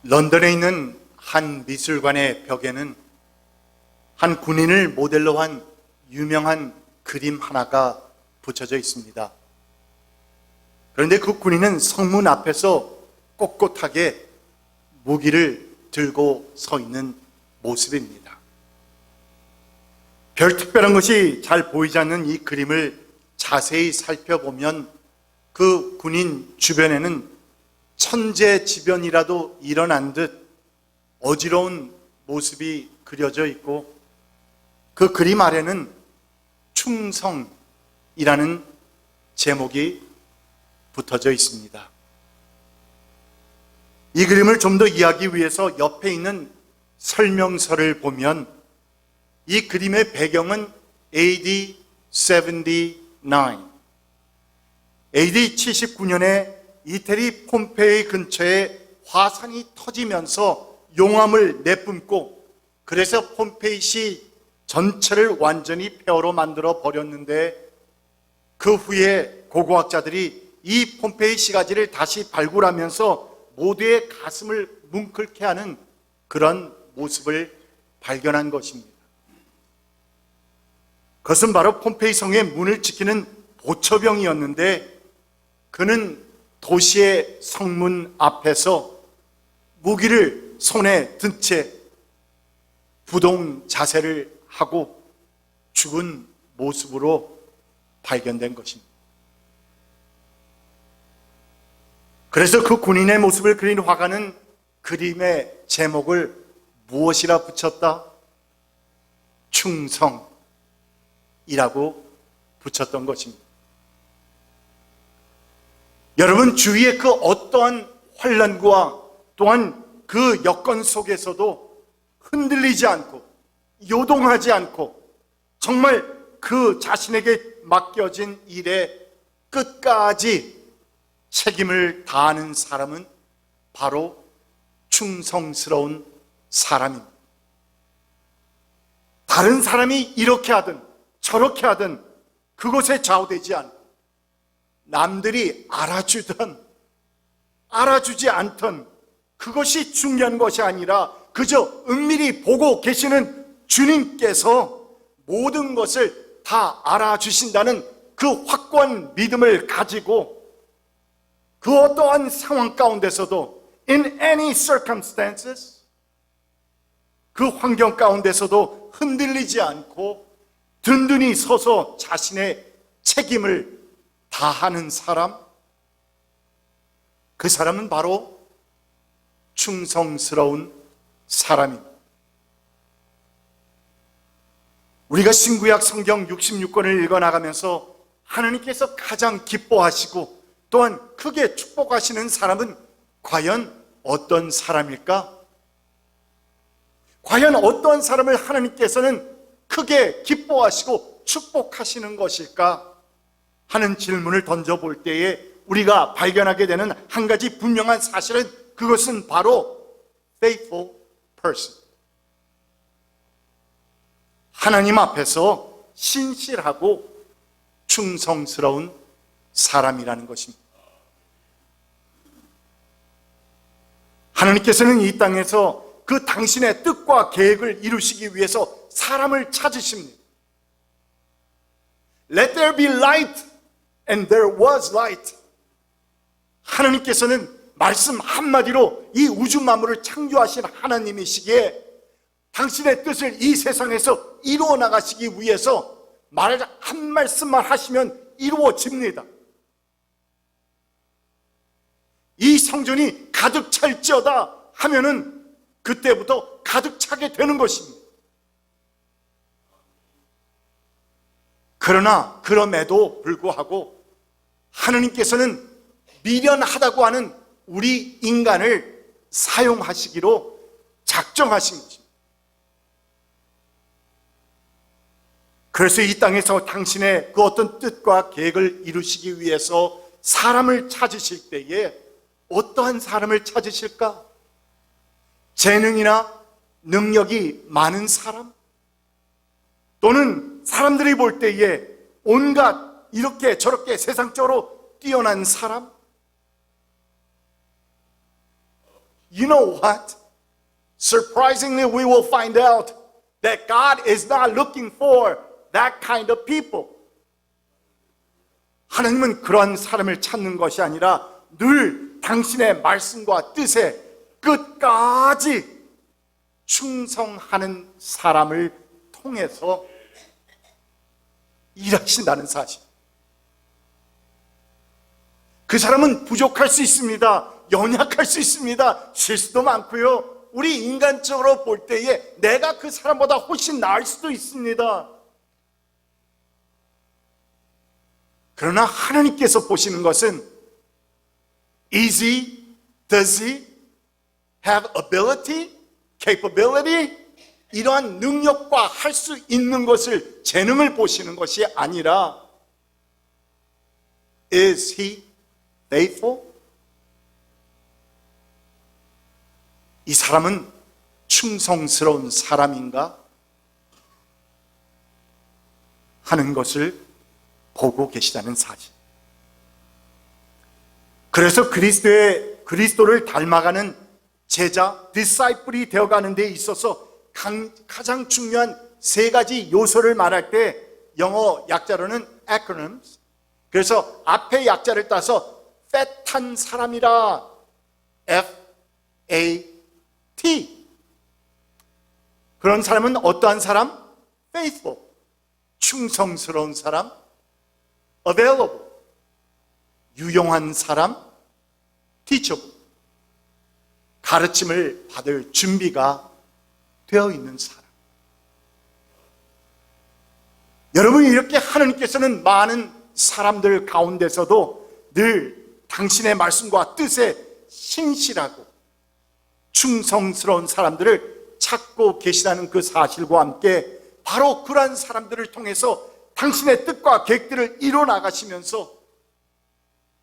런던에 있는 한 미술관의 벽에는 한 군인을 모델로 한 유명한 그림 하나가 붙여져 있습니다. 그런데 그 군인은 성문 앞에서 꼿꼿하게 무기를 들고 서 있는 모습입니다. 별 특별한 것이 잘 보이지 않는 이 그림을 자세히 살펴보면 그 군인 주변에는 천재지변이라도 일어난 듯 어지러운 모습이 그려져 있고, 그 그림 아래는 충성이라는 제목이 붙어져 있습니다. 이 그림을 좀 더 이해하기 위해서 옆에 있는 설명서를 보면 이 그림의 배경은 AD 79, AD 79년에 이태리 폼페이 근처에 화산이 터지면서 용암을 내뿜고, 그래서 폼페이시 전체를 완전히 폐허로 만들어 버렸는데, 그 후에 고고학자들이 이 폼페이 시가지를 다시 발굴하면서 모두의 가슴을 뭉클게 하는 그런 모습을 발견한 것입니다. 그것은 바로 폼페이 성의 문을 지키는 보초병이었는데, 그는 도시의 성문 앞에서 무기를 손에 든 채 부동 자세를 하고 죽은 모습으로 발견된 것입니다. 그래서 그 군인의 모습을 그린 화가는 그림의 제목을 무엇이라 붙였다? 충성이라고 붙였던 것입니다. 여러분, 주위의 그 어떠한 환난과 또한 그 여건 속에서도 흔들리지 않고 요동하지 않고 정말 그 자신에게 맡겨진 일에 끝까지 책임을 다하는 사람은 바로 충성스러운 사람입니다. 다른 사람이 이렇게 하든 저렇게 하든 그것에 좌우되지 않고, 남들이 알아주든 알아주지 않든 그것이 중요한 것이 아니라 그저 은밀히 보고 계시는 주님께서 모든 것을 다 알아주신다는 그 확고한 믿음을 가지고 그 어떠한 상황 가운데서도 in any circumstances, 그 환경 가운데서도 흔들리지 않고 든든히 서서 자신의 책임을 다하는 사람, 그 사람은 바로 충성스러운 사람입니다. 우리가 신구약 성경 66권을 읽어나가면서 하나님께서 가장 기뻐하시고 또한 크게 축복하시는 사람은 과연 어떤 사람일까? 과연 어떤 사람을 하나님께서는 크게 기뻐하시고 축복하시는 것일까? 하는 질문을 던져볼 때에 우리가 발견하게 되는 한 가지 분명한 사실은, 그것은 바로 faithful person, 하나님 앞에서 신실하고 충성스러운 사람이라는 것입니다. 하나님께서는 이 땅에서 그 당신의 뜻과 계획을 이루시기 위해서 사람을 찾으십니다. Let there be light, and there was light. 하나님께서는 말씀 한마디로 이 우주 만물을 창조하신 하나님이시기에 당신의 뜻을 이 세상에서 이루어 나가시기 위해서 말 한 말씀만 하시면 이루어집니다. 이 성전이 가득 찰지어다 하면은 그때부터 가득 차게 되는 것입니다. 그러나 그럼에도 불구하고 하나님께서는 미련하다고 하는 우리 인간을 사용하시기로 작정하신 것입니다. 그래서 이 땅에서 당신의 그 어떤 뜻과 계획을 이루시기 위해서 사람을 찾으실 때에 어떠한 사람을 찾으실까? 재능이나 능력이 많은 사람? 또는 사람들이 볼 때에 온갖 이렇게 저렇게 세상적으로 뛰어난 사람? You know what? Surprisingly, we will find out that God is not looking for that kind of people. 하나님은 그런 사람을 찾는 것이 아니라 늘 당신의 말씀과 뜻에 끝까지 충성하는 사람을 통해서 일하신다는 사실. 그 사람은 부족할 수 있습니다. 연약할 수 있습니다. 실수도 많고요. 우리 인간적으로 볼 때에 내가 그 사람보다 훨씬 나을 수도 있습니다. 그러나 하나님께서 보시는 것은 Is he, does he have ability, capability? 이러한 능력과 할 수 있는 것을, 재능을 보시는 것이 아니라 Is he faithful? 이 사람은 충성스러운 사람인가? 하는 것을 보고 계시다는 사실. 그래서 그리스도를 닮아가는 제자, 디사이플이 되어가는 데 있어서 가장 중요한 세 가지 요소를 말할 때 영어 약자로는 acronyms, 그래서 앞에 약자를 따서 fat한 사람이라 F-A-T. 그런 사람은 어떠한 사람? faithful, 충성스러운 사람. available, 유용한 사람. teachable, 가르침을 받을 준비가 되어 있는 사람. 여러분, 이렇게 하나님께서는 많은 사람들 가운데서도 늘 당신의 말씀과 뜻에 신실하고 충성스러운 사람들을 찾고 계시다는 그 사실과 함께 바로 그러한 사람들을 통해서 당신의 뜻과 계획들을 이뤄나가시면서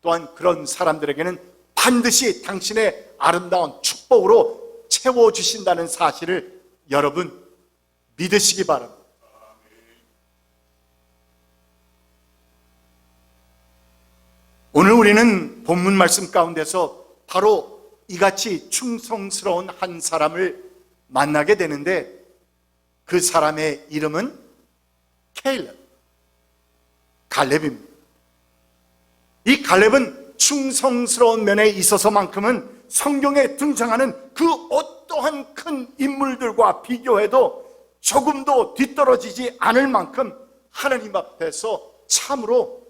또한 그런 사람들에게는 반드시 당신의 아름다운 축복으로 채워주신다는 사실을 여러분 믿으시기 바랍니다. 오늘 우리는 본문 말씀 가운데서 바로 이같이 충성스러운 한 사람을 만나게 되는데 그 사람의 이름은 갈렙입니다. 이 갈렙은 충성스러운 면에 있어서만큼은 성경에 등장하는 그 어떠한 큰 인물들과 비교해도 조금도 뒤떨어지지 않을 만큼 하나님 앞에서 참으로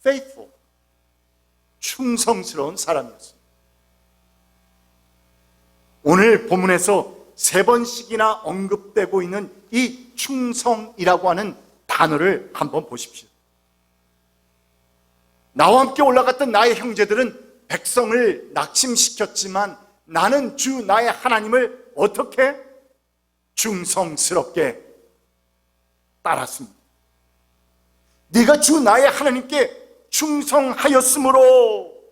faithful, 충성스러운 사람이었습니다. 오늘 본문에서 세 번씩이나 언급되고 있는 이 충성이라고 하는 단어를 한번 보십시오. 나와 함께 올라갔던 나의 형제들은 백성을 낙심시켰지만 나는 주 나의 하나님을 어떻게? 충성스럽게 따랐습니다. 네가 주 나의 하나님께 충성하였으므로,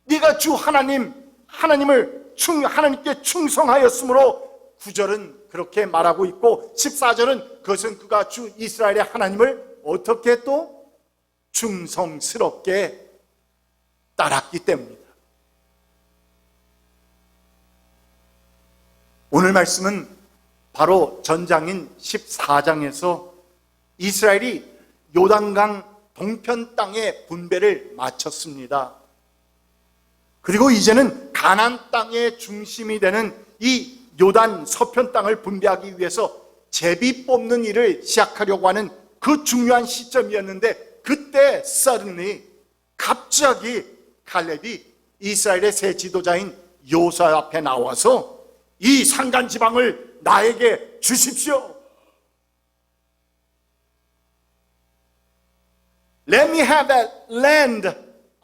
네가 주 하나님께 충성하였으므로 9절은 그렇게 말하고 있고 14절은 그것은 그가 주 이스라엘의 하나님을 어떻게 또 충성스럽게 따랐기 때문이다. 오늘 말씀은 바로 전장인 14장에서 이스라엘이 요단강 동편 땅의 분배를 마쳤습니다. 그리고 이제는 가나안 땅의 중심이 되는 이 요단 서편 땅을 분배하기 위해서 제비 뽑는 일을 시작하려고 하는 그 중요한 시점이었는데 그때 suddenly 갑자기 갈렙이 이스라엘의 새 지도자인 여호수아 앞에 나와서 이 산간 지방을 나에게 주십시오. Let me have that land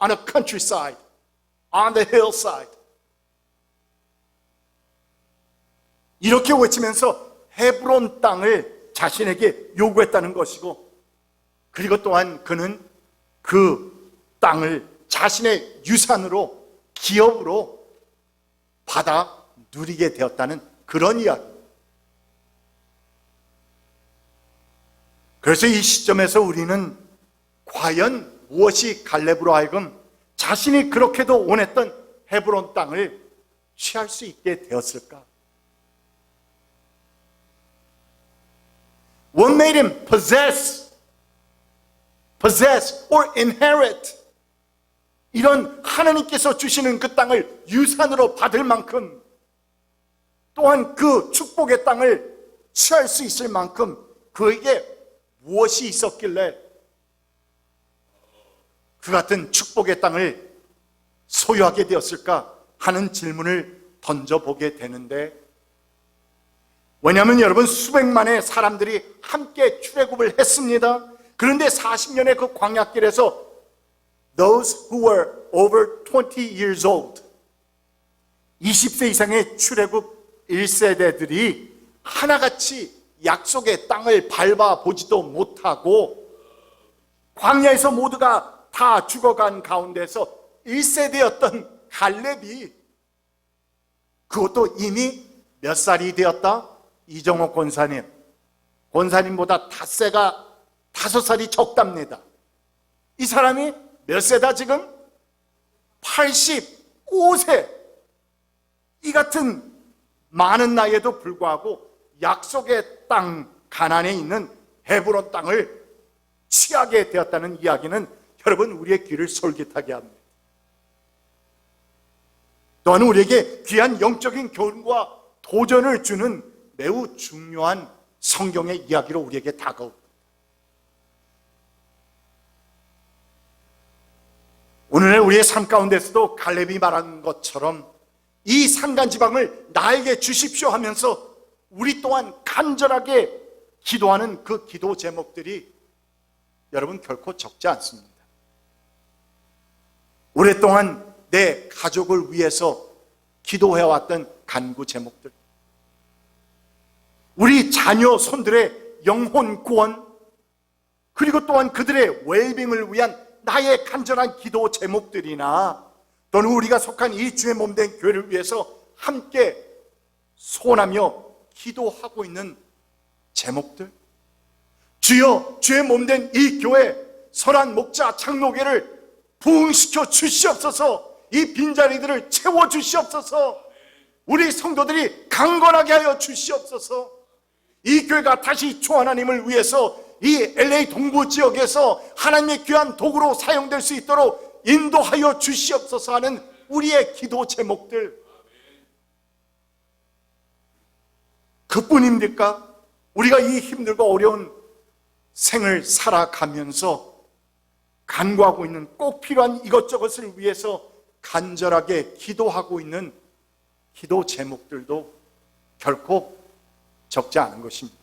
on a countryside, on the hillside. 이렇게 외치면서 헤브론 땅을 자신에게 요구했다는 것이고, 그리고 또한 그는 그 땅을 자신의 유산으로, 기업으로 받아 누리게 되었다는 그런 이야기. 그래서 이 시점에서 우리는 과연 무엇이 갈렙으로 하여금 자신이 그렇게도 원했던 헤브론 땅을 취할 수 있게 되었을까? What made him possess or inherit 이런 하나님께서 주시는 그 땅을 유산으로 받을 만큼, 또한 그 축복의 땅을 취할 수 있을 만큼 그에게 무엇이 있었길래 그 같은 축복의 땅을 소유하게 되었을까 하는 질문을 던져보게 되는데, 왜냐하면 여러분, 수백만의 사람들이 함께 출애굽을 했습니다. 그런데 40년의 그 광야길에서 those who were over 20 years old, 20세 이상의 출애굽 1세대들이 하나같이 약속의 땅을 밟아보지도 못하고 광야에서 모두가 다 죽어간 가운데서 1세대였던 갈렙이, 그것도 이미 몇 살이 되었다? 이정옥 권사님보다 닷새가 5살이 적답니다. 이 사람이 몇 세다 지금? 85세. 이 같은 많은 나이에도 불구하고 약속의 땅 가나안에 있는 헤브론 땅을 취하게 되었다는 이야기는 여러분, 우리의 귀를 솔깃하게 합니다. 또한 우리에게 귀한 영적인 교훈과 도전을 주는 매우 중요한 성경의 이야기로 우리에게 다가옵니다. 오늘의 우리의 삶 가운데서도 갈렙이 말한 것처럼 이 산간지방을 나에게 주십시오 하면서 우리 또한 간절하게 기도하는 그 기도 제목들이 여러분 결코 적지 않습니다. 오랫동안 내 가족을 위해서 기도해왔던 간구 제목들, 우리 자녀 손들의 영혼 구원, 그리고 또한 그들의 웰빙을 위한 나의 간절한 기도 제목들이나, 또는 우리가 속한 이 주의 몸된 교회를 위해서 함께 소원하며 기도하고 있는 제목들, 주여 주의 몸된 이 교회 선한 목자 장로교회를 부흥시켜 주시옵소서, 이 빈자리들을 채워 주시옵소서, 우리 성도들이 강건하게 하여 주시옵소서, 이 교회가 다시 주 하나님을 위해서 이 LA 동부 지역에서 하나님의 귀한 도구로 사용될 수 있도록 인도하여 주시옵소서 하는 우리의 기도 제목들, 그뿐입니까? 우리가 이 힘들고 어려운 생을 살아가면서 간구하고 있는 꼭 필요한 이것저것을 위해서 간절하게 기도하고 있는 기도 제목들도 결코 적지 않은 것입니다.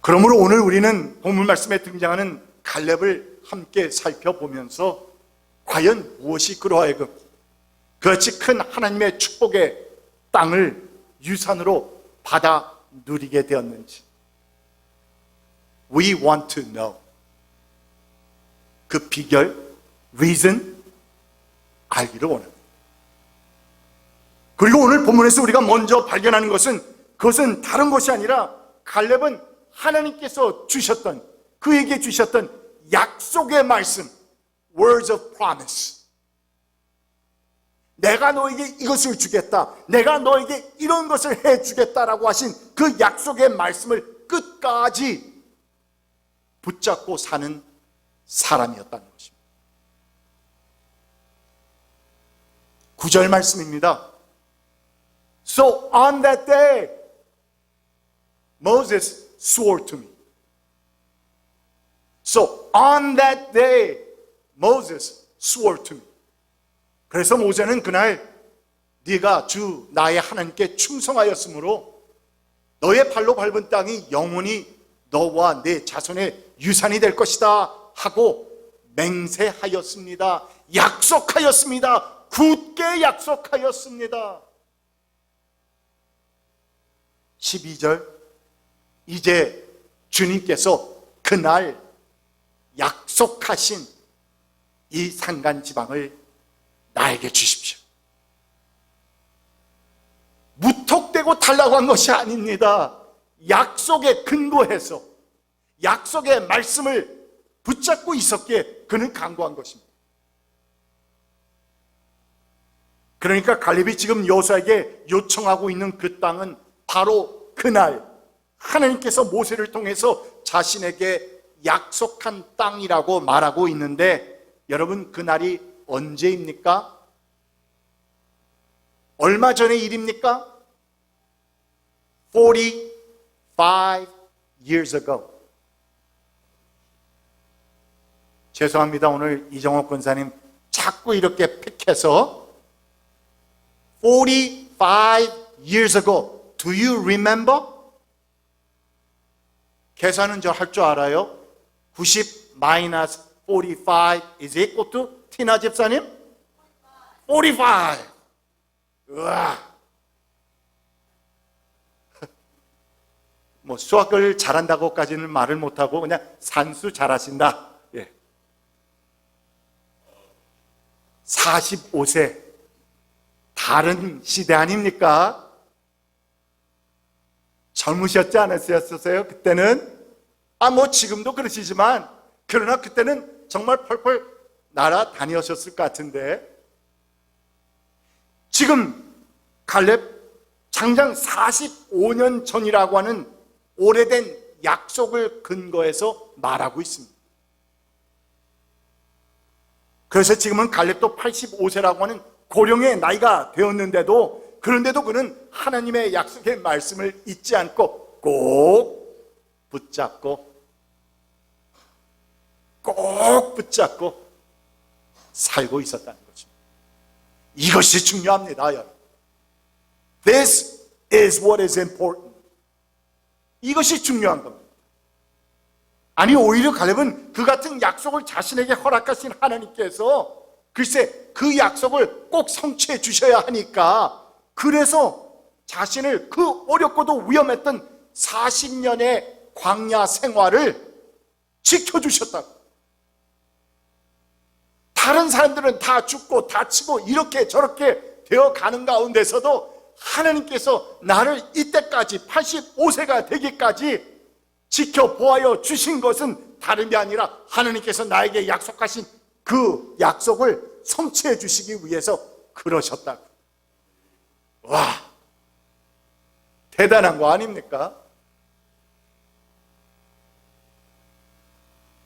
그러므로 오늘 우리는 본문 말씀에 등장하는 갈렙을 함께 살펴보면서 과연 무엇이 그로 하여금 그렇지 큰 하나님의 축복의 땅을 유산으로 받아 누리게 되었는지, We want to know. 그 비결, reason, 알기를 원합니다. 그리고 오늘 본문에서 우리가 먼저 발견하는 것은, 그것은 다른 것이 아니라 갈렙은 하나님께서 주셨던, 그에게 주셨던 약속의 말씀, words of promise. 내가 너에게 이것을 주겠다, 내가 너에게 이런 것을 해주겠다라고 하신 그 약속의 말씀을 끝까지 붙잡고 사는 사람이었다는 것입니다. 9절 말씀입니다. So on that day, Moses swore to me. So on that day, Moses swore to me. 그래서 모세는 그날 네가 주 나의 하나님께 충성하였으므로 너의 발로 밟은 땅이 영원히 너와 내 자손의 유산이 될 것이다 하고 맹세하였습니다. 약속하였습니다. 굳게 약속하였습니다. 12절, 이제 주님께서 그날 약속하신 이 산간지방을 나에게 주십시오. 무턱대고 달라고 한 것이 아닙니다. 약속에 근거해서 약속의 말씀을 붙잡고 있었기에 그는 간구한 것입니다. 그러니까 갈렙이 지금 여호수아에게 요청하고 있는 그 땅은 바로 그날 하나님께서 모세를 통해서 자신에게 약속한 땅이라고 말하고 있는데, 여러분 그날이 언제입니까? 얼마 전의 일입니까? 45 years ago. 죄송합니다. 오늘 이정옥 권사님 자꾸 이렇게 픽해서 45 years ago. Do you remember? 계산은 저 할 줄 알아요. 90 minus 45 is equal to 티나 집사님? 45. 우와. 뭐 수학을 잘한다고까지는 말을 못하고 그냥 산수 잘하신다. 예. 45세. 다른 시대 아닙니까? 젊으셨지 않으셨어요? 그때는? 뭐 지금도 그러시지만, 그러나 그때는 정말 펄펄 날아다니셨을 것 같은데, 지금 갈렙 장장 45년 전이라고 하는 오래된 약속을 근거해서 말하고 있습니다. 그래서 지금은 갈렙도 85세라고 하는 고령의 나이가 되었는데도, 그런데도 그는 하나님의 약속의 말씀을 잊지 않고 꼭 붙잡고 살고 있었다는 거죠. 이것이 중요합니다, 여러분. This is what is important. 이것이 중요한 겁니다. 아니, 오히려 갈렙은 그 같은 약속을 자신에게 허락하신 하나님께서 글쎄 그 약속을 꼭 성취해 주셔야 하니까, 그래서 자신을 그 어렵고도 위험했던 40년의 광야 생활을 지켜주셨다고. 다른 사람들은 다 죽고 다치고 이렇게 저렇게 되어가는 가운데서도 하나님께서 나를 이때까지 85세가 되기까지 지켜보아여 주신 것은 다름이 아니라 하나님께서 나에게 약속하신 그 약속을 성취해 주시기 위해서 그러셨다고. 와, 대단한 거 아닙니까?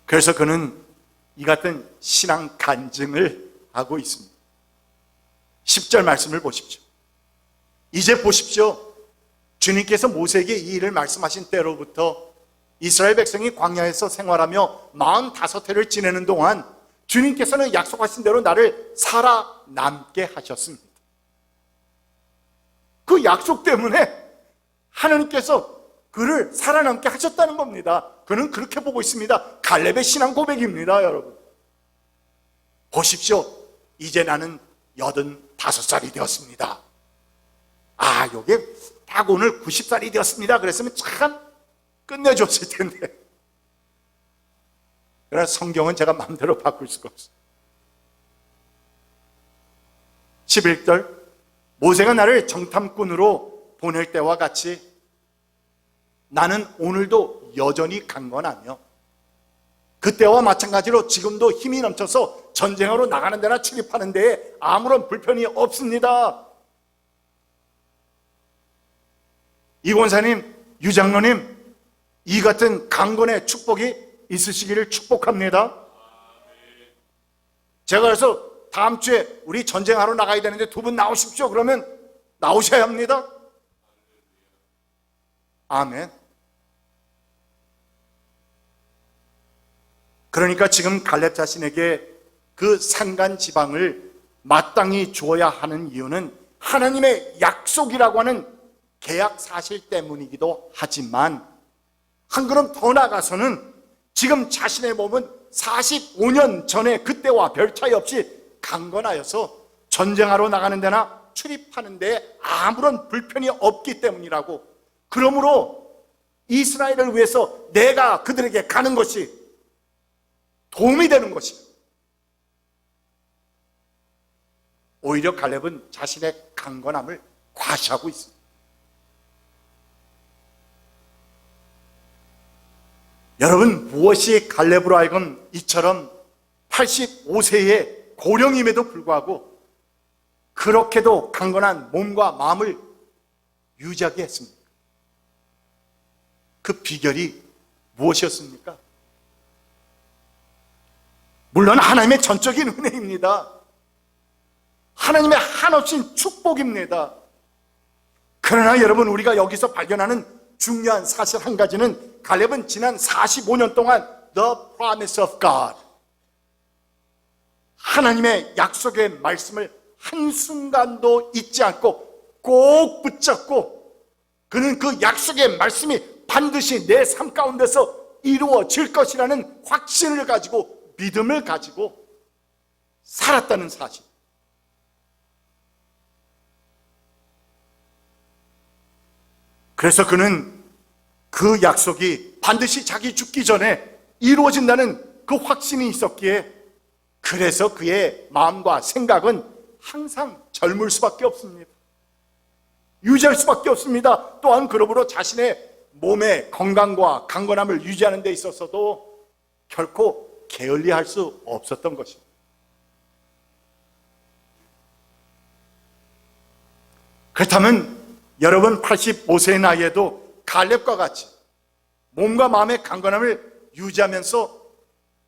그래서 그는 이 같은 신앙 간증을 하고 있습니다. 10절 말씀을 보십시오. 이제 보십시오. 주님께서 모세에게 이 일을 말씀하신 때로부터 이스라엘 백성이 광야에서 생활하며 45해를 지내는 동안 주님께서는 약속하신 대로 나를 살아남게 하셨습니다. 그 약속 때문에 하나님께서 그를 살아남게 하셨다는 겁니다. 그는 그렇게 보고 있습니다. 갈렙의 신앙 고백입니다, 여러분. 보십시오. 이제 나는 85살이 되었습니다. 요게 딱 오늘 90살이 되었습니다. 그랬으면 참 끝내줬을 텐데. 그러나 성경은 제가 마음대로 바꿀 수가 없어요. 11절, 모세가 나를 정탐꾼으로 보낼 때와 같이 나는 오늘도 여전히 강건하며 그때와 마찬가지로 지금도 힘이 넘쳐서 전쟁으로 나가는 데나 출입하는 데에 아무런 불편이 없습니다. 이 권사님, 유 장로님, 이 같은 강건의 축복이 있으시기를 축복합니다. 제가 그래서 다음 주에 우리 전쟁하러 나가야 되는데 두 분 나오십시오. 그러면 나오셔야 합니다. 아멘. 그러니까 지금 갈렙 자신에게 그 산간 지방을 마땅히 주어야 하는 이유는 하나님의 약속이라고 하는 계약 사실 때문이기도 하지만, 한 걸음 더 나가서는 지금 자신의 몸은 45년 전에 그때와 별 차이 없이 강건하여서 전쟁하러 나가는 데나 출입하는 데에 아무런 불편이 없기 때문이라고. 그러므로 이스라엘을 위해서 내가 그들에게 가는 것이 도움이 되는 것이에요. 오히려 갈렙은 자신의 강건함을 과시하고 있습니다. 여러분, 무엇이 갈렙으로 하여금 이처럼 85세의 고령임에도 불구하고 그렇게도 강건한 몸과 마음을 유지하게 했습니다. 그 비결이 무엇이었습니까? 물론 하나님의 전적인 은혜입니다. 하나님의 한없인 축복입니다. 그러나 여러분, 우리가 여기서 발견하는 중요한 사실 한 가지는, 갈렙은 지난 45년 동안 The promise of God, 하나님의 약속의 말씀을 한순간도 잊지 않고 꼭 붙잡고, 그는 그 약속의 말씀이 반드시 내 삶 가운데서 이루어질 것이라는 확신을 가지고, 믿음을 가지고 살았다는 사실. 그래서 그는 그 약속이 반드시 자기 죽기 전에 이루어진다는 그 확신이 있었기에, 그래서 그의 마음과 생각은 항상 젊을 수밖에 없습니다. 유지할 수밖에 없습니다. 또한 그러므로 자신의 몸의 건강과 강건함을 유지하는 데 있어서도 결코 게을리할 수 없었던 것입니다. 그렇다면 여러분, 85세의 나이에도 갈렙과 같이 몸과 마음의 강건함을 유지하면서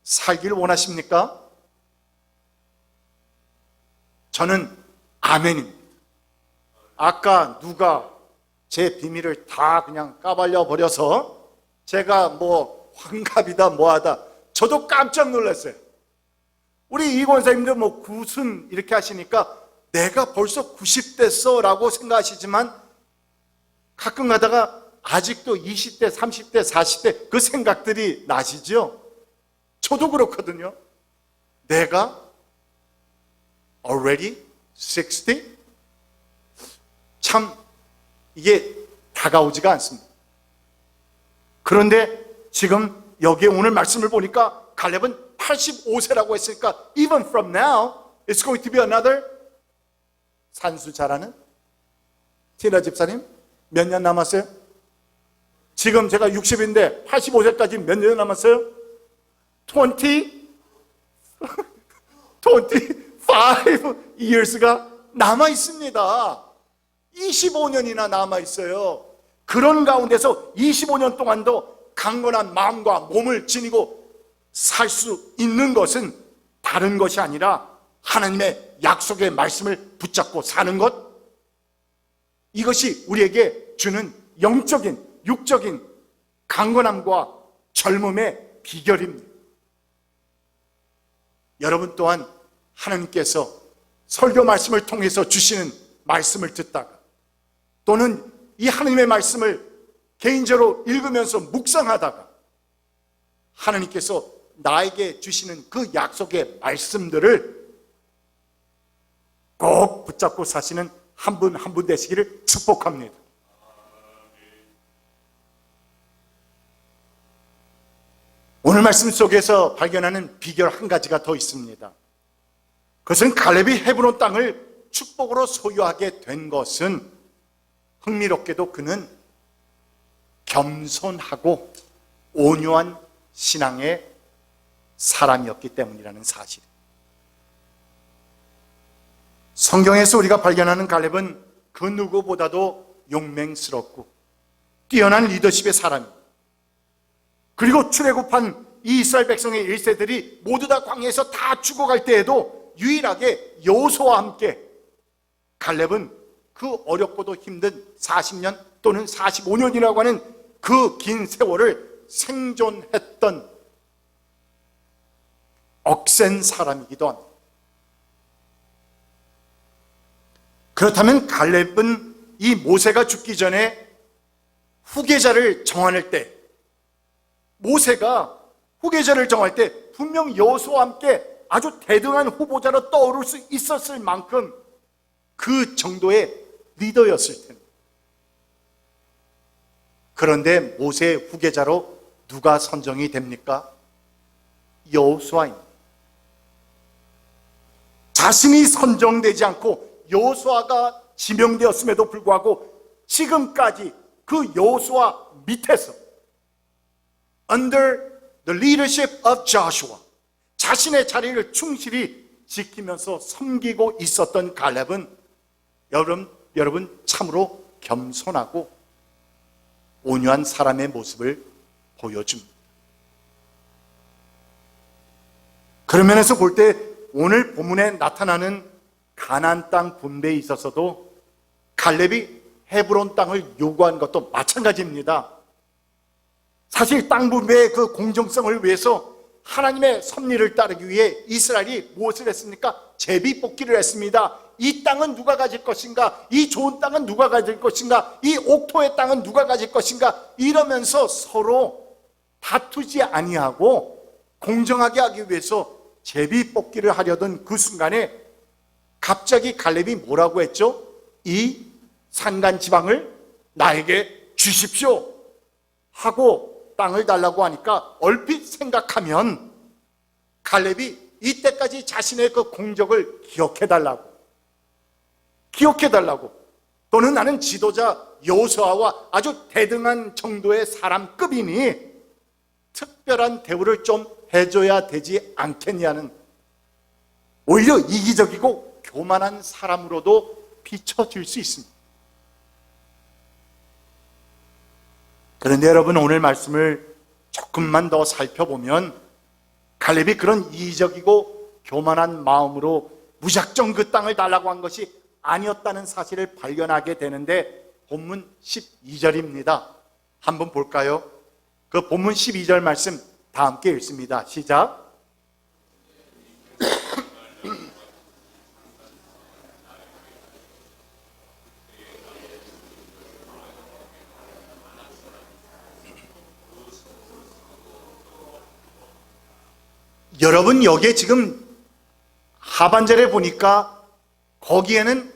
살기를 원하십니까? 저는 아멘입니다. 아까 누가 제 비밀을 다 그냥 까발려 버려서 제가 뭐 환갑이다 뭐하다, 저도 깜짝 놀랐어요. 우리 이 권사님도 뭐 구순 이렇게 하시니까 내가 벌써 90됐어 라고 생각하시지만, 가끔 가다가 아직도 20대, 30대, 40대 그 생각들이 나시죠? 저도 그렇거든요. 내가 already 60? 참 이게 다가오지가 않습니다. 그런데 지금 여기에 오늘 말씀을 보니까 갈렙은 85세라고 했으니까 even from now it's going to be another, 산수 잘하는 티나 집사님 몇 년 남았어요? 지금 제가 60인데 85세까지 몇 년 남았어요? 25 years가 남아 있습니다. 25년이나 남아 있어요. 그런 가운데서 25년 동안도 강건한 마음과 몸을 지니고 살 수 있는 것은 다른 것이 아니라 하나님의 약속의 말씀을 붙잡고 사는 것, 이것이 우리에게 주는 영적인, 육적인 강건함과 젊음의 비결입니다. 여러분 또한 하나님께서 설교 말씀을 통해서 주시는 말씀을 듣다가, 또는 이 하나님의 말씀을 개인적으로 읽으면서 묵상하다가 하나님께서 나에게 주시는 그 약속의 말씀들을 꼭 붙잡고 사시는 한 분 한 분 되시기를 축복합니다. 오늘 말씀 속에서 발견하는 비결 한 가지가 더 있습니다. 그것은 갈렙이 헤브론 땅을 축복으로 소유하게 된 것은, 흥미롭게도 그는 겸손하고 온유한 신앙의 사람이었기 때문이라는 사실. 성경에서 우리가 발견하는 갈렙은 그 누구보다도 용맹스럽고 뛰어난 리더십의 사람입니다. 그리고 출애굽한 이 이스라엘 백성의 1세들이 모두 다 광야에서 다 죽어갈 때에도 유일하게 여호수아와 함께 갈렙은 그 어렵고도 힘든 40년 또는 45년이라고 하는 그 긴 세월을 생존했던 억센 사람이기도 합니다. 그렇다면 갈렙은 이 모세가 죽기 전에 후계자를 정할 때, 모세가 후계자를 정할 때 분명 여호수아와 함께 아주 대등한 후보자로 떠오를 수 있었을 만큼 그 정도의 리더였을 텐데, 그런데 모세의 후계자로 누가 선정이 됩니까? 여호수아입니다. 자신이 선정되지 않고 여호수아가 지명되었음에도 불구하고 지금까지 그 여호수아 밑에서 under the leadership of Joshua 자신의 자리를 충실히 지키면서 섬기고 있었던 갈렙은 여러분 참으로 겸손하고 온유한 사람의 모습을 보여줍니다. 그런 면에서 볼 때 오늘 본문에 나타나는 가나안 땅 분배에 있어서도 갈렙이 헤브론 땅을 요구한 것도 마찬가지입니다. 사실 땅 분배의 그 공정성을 위해서 하나님의 섭리를 따르기 위해 이스라엘이 무엇을 했습니까? 제비 뽑기를 했습니다. 이 땅은 누가 가질 것인가? 이 좋은 땅은 누가 가질 것인가? 이 옥토의 땅은 누가 가질 것인가? 이러면서 서로 다투지 아니하고 공정하게 하기 위해서 제비 뽑기를 하려던 그 순간에 갑자기 갈렙이 뭐라고 했죠? 이 산간 지방을 나에게 주십시오 하고 땅을 달라고 하니까 얼핏 생각하면 갈렙이 이때까지 자신의 그 공적을 기억해달라고 또는 나는 지도자 여호수아와 아주 대등한 정도의 사람급이니 특별한 대우를 좀 해줘야 되지 않겠냐는, 오히려 이기적이고 교만한 사람으로도 비춰질 수 있습니다. 그런데 여러분, 오늘 말씀을 조금만 더 살펴보면 갈렙이 그런 이기적이고 교만한 마음으로 무작정 그 땅을 달라고 한 것이 아니었다는 사실을 발견하게 되는데, 본문 12절입니다. 한번 볼까요? 그 본문 12절 말씀 다 함께 읽습니다. 시작. 여러분, 여기에 지금 하반절에 보니까 거기에는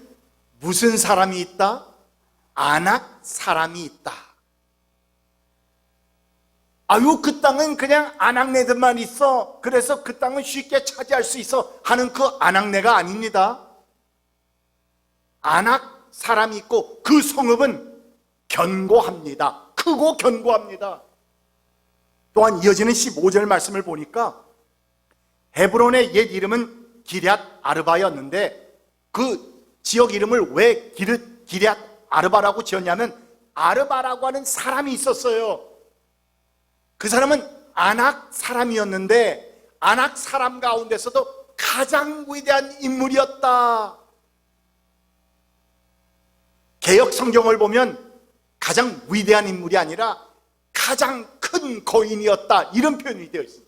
무슨 사람이 있다? 아낙 사람이 있다. 아유, 그 땅은 그냥 아낙네들만 있어, 그래서 그 땅은 쉽게 차지할 수 있어 하는 그 아낙네가 아닙니다. 아낙 사람이 있고 그 성읍은 견고합니다. 크고 견고합니다. 또한 이어지는 15절 말씀을 보니까 헤브론의 옛 이름은 기럇 아르바였는데 그 지역 이름을 왜 기럇 아르바라고 지었냐면 아르바라고 하는 사람이 있었어요. 그 사람은 아낙 사람이었는데 아낙 사람 가운데서도 가장 위대한 인물이었다. 개역 성경을 보면 가장 위대한 인물이 아니라 가장 큰 거인이었다, 이런 표현이 되어 있습니다.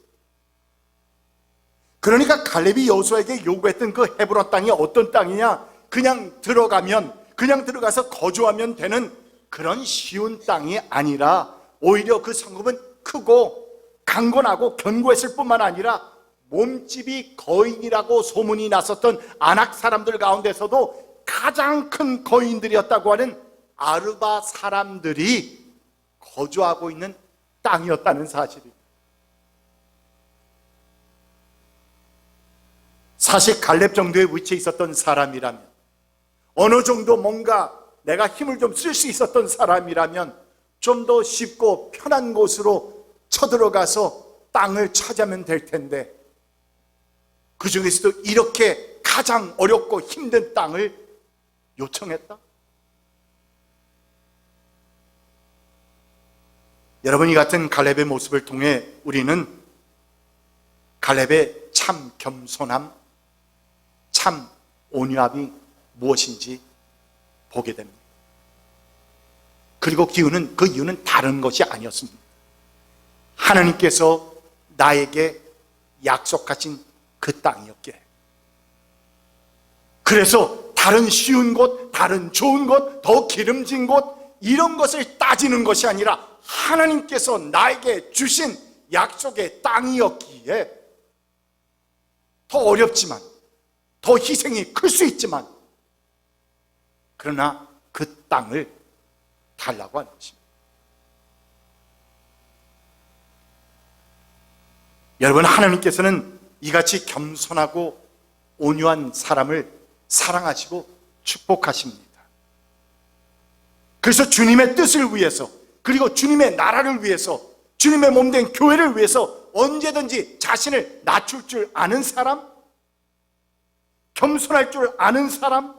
그러니까 갈렙이 여호수아에게 요구했던 그 헤브론 땅이 어떤 땅이냐? 그냥 들어가서 거주하면 되는 그런 쉬운 땅이 아니라 오히려 그 성읍은 크고 강건하고 견고했을 뿐만 아니라 몸집이 거인이라고 소문이 났었던 아낙 사람들 가운데서도 가장 큰 거인들이었다고 하는 아르바 사람들이 거주하고 있는 땅이었다는 사실입니다. 사실 갈렙 정도의 위치에 있었던 사람이라면, 어느 정도 뭔가 내가 힘을 좀 쓸 수 있었던 사람이라면 좀 더 쉽고 편한 곳으로 쳐들어가서 땅을 차지하면 될 텐데, 그 중에서도 이렇게 가장 어렵고 힘든 땅을 요청했다? 여러분, 이 같은 갈렙의 모습을 통해 우리는 갈렙의 참 겸손함, 참 온유함이 무엇인지 보게 됩니다. 그리고 그 이유는 다른 것이 아니었습니다. 하나님께서 나에게 약속하신 그 땅이었기에. 그래서 다른 쉬운 곳, 다른 좋은 곳, 더 기름진 곳, 이런 것을 따지는 것이 아니라 하나님께서 나에게 주신 약속의 땅이었기에 더 어렵지만, 더 희생이 클 수 있지만, 그러나 그 땅을 달라고 하는 것입니다. 여러분, 하나님께서는 이같이 겸손하고 온유한 사람을 사랑하시고 축복하십니다. 그래서 주님의 뜻을 위해서, 그리고 주님의 나라를 위해서, 주님의 몸된 교회를 위해서 언제든지 자신을 낮출 줄 아는 사람, 겸손할 줄 아는 사람,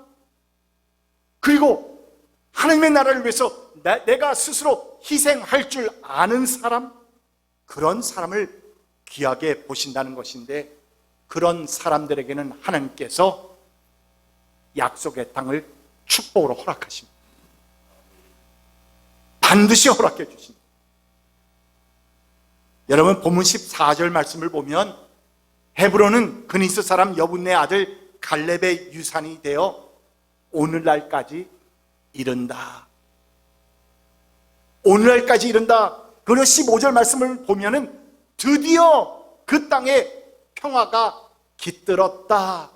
그리고 하나님의 나라를 위해서 내가 스스로 희생할 줄 아는 사람, 그런 사람을 귀하게 보신다는 것인데, 그런 사람들에게는 하나님께서 약속의 땅을 축복으로 허락하십니다. 반드시 허락해 주십니다. 여러분, 본문 14절 말씀을 보면 헤브론은 그니스 사람 여분네 아들 갈렙의 유산이 되어 오늘날까지 이른다. 오늘날까지 이른다. 그리고 15절 말씀을 보면은 드디어 그 땅에 평화가 깃들었다.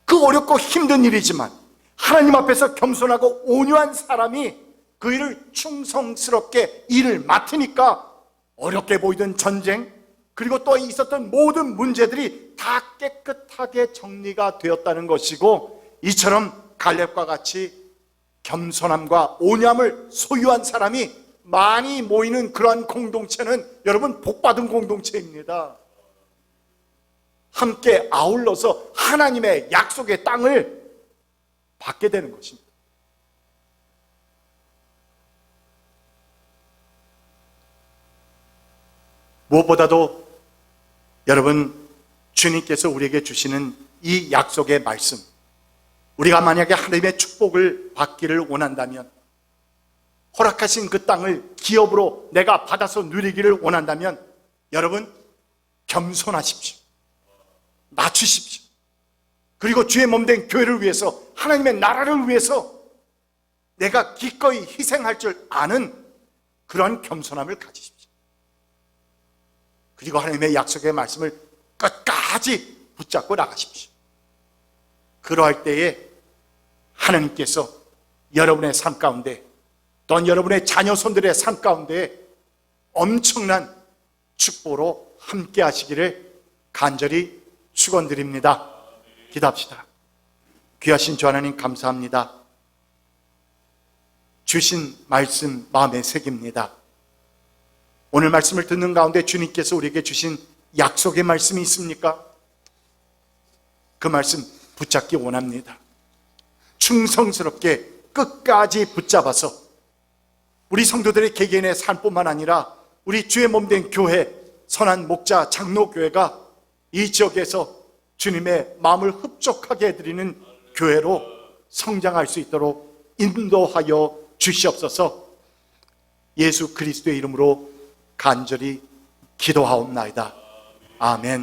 그 어렵고 힘든 일이지만 하나님 앞에서 겸손하고 온유한 사람이 그 일을 충성스럽게 일을 맡으니까 어렵게 보이던 전쟁, 그리고 또 있었던 모든 문제들이 다 깨끗하게 정리가 되었다는 것이고, 이처럼 갈렙과 같이 겸손함과 온유함을 소유한 사람이 많이 모이는 그러한 공동체는 여러분 복받은 공동체입니다. 함께 아울러서 하나님의 약속의 땅을 받게 되는 것입니다. 무엇보다도 여러분, 주님께서 우리에게 주시는 이 약속의 말씀, 우리가 만약에 하나님의 축복을 받기를 원한다면, 허락하신 그 땅을 기업으로 내가 받아서 누리기를 원한다면, 여러분 겸손하십시오. 낮추십시오. 그리고 주의 몸된 교회를 위해서, 하나님의 나라를 위해서 내가 기꺼이 희생할 줄 아는 그런 겸손함을 가지십시오. 그리고 하나님의 약속의 말씀을 끝까지 붙잡고 나가십시오. 그러할 때에 하나님께서 여러분의 삶 가운데, 또한 여러분의 자녀 손들의 삶 가운데 엄청난 축복으로 함께 하시기를 간절히 축원드립니다. 기도합시다. 귀하신 주 하나님, 감사합니다. 주신 말씀 마음에 새깁니다. 오늘 말씀을 듣는 가운데 주님께서 우리에게 주신 약속의 말씀이 있습니까? 그 말씀 붙잡기 원합니다. 충성스럽게 끝까지 붙잡아서 우리 성도들의 개개인의 삶뿐만 아니라 우리 주의 몸된 교회, 선한 목자 장로교회가 이 지역에서 주님의 마음을 흡족하게 해드리는 교회로 성장할 수 있도록 인도하여 주시옵소서. 예수 그리스도의 이름으로 간절히 기도하옵나이다. 아멘.